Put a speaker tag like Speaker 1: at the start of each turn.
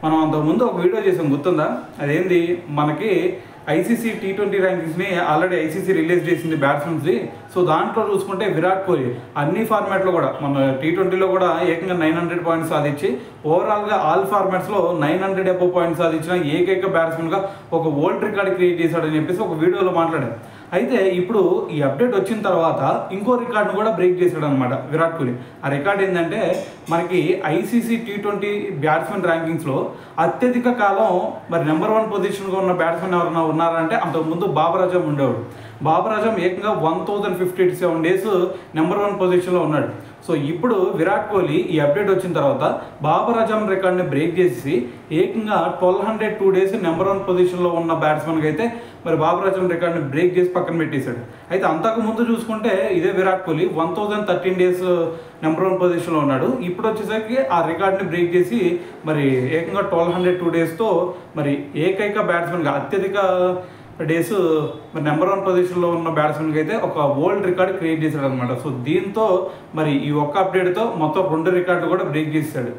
Speaker 1: మనం అంతకుముందు ఒక వీడియో చేసాం గుర్తుందా? అదేంది మనకి ఐసీసీ T20 ర్యాంకింగ్స్ని ఆల్రెడీ ఐసీసీ రిలీజ్ చేసింది బ్యాట్స్మెన్స్ది. సో దాంట్లో చూసుకుంటే విరాట్ కోహ్లీ అన్ని ఫార్మాట్లో కూడా మన T20లో కూడా ఏకంగా 900 పాయింట్స్ సాధించి ఓవరాల్గా ఆల్ ఫార్మాట్స్లో 900 అబోవ్ పాయింట్స్ సాధించిన ఏకైక బ్యాట్స్మెన్గా ఒక వరల్డ్ రికార్డ్ క్రియేట్ చేశాడని చెప్పేసి ఒక వీడియోలో మాట్లాడారు. అయితే ఇప్పుడు ఈ అప్డేట్ వచ్చిన తర్వాత ఇంకో రికార్డును కూడా బ్రేక్ చేశాడు అనమాట విరాట్ కోహ్లీ. ఆ రికార్డ్ ఏంటంటే మనకి ఐసీసీ T20 బ్యాట్స్మెన్ ర్యాంకింగ్స్లో అత్యధిక కాలం మరి నెంబర్ 1 పొజిషన్గా ఉన్న బ్యాట్స్మెన్ ఎవరైనా ఉన్నారంటే అంతకుముందు బాబర్ అజమ్ ఉండేవాడు. బాబర్ అజమ్ ఏకంగా 1057 డేస్ నెంబర్ 1 పొజిషన్లో ఉన్నాడు. సో ఇప్పుడు విరాట్ కోహ్లీ ఈ అప్డేట్ వచ్చిన తర్వాత బాబర్ అజమ్ రికార్డ్ని బ్రేక్ చేసి ఏకంగా 1202 డేస్ నెంబర్ 1 పొజిషన్లో ఉన్న బ్యాట్స్మెన్కి అయితే మరి బాబర్ అజమ్ రికార్డ్ని బ్రేక్ చేసి పక్కన పెట్టేశాడు. అయితే అంతకు ముందు చూసుకుంటే ఇదే విరాట్ కోహ్లీ 1013 డేస్ నెంబర్ 1 పొజిషన్లో ఉన్నాడు. ఇప్పుడు వచ్చేసరికి ఆ రికార్డ్ని బ్రేక్ చేసి మరి ఏకంగా 1202 డేస్తో మరి ఏకైక బ్యాట్స్మెన్గా అత్యధిక డేస్ మరి నెంబర్ 1 పొజిషన్లో ఉన్న బ్యాట్స్మెన్కి అయితే ఒక వరల్డ్ రికార్డ్ క్రియేట్ చేశాడు అనమాట. సో దీంతో మరి ఈ ఒక్క అప్డేట్తో మొత్తం 2 రికార్డులు కూడా బ్రేక్ చేశాడు.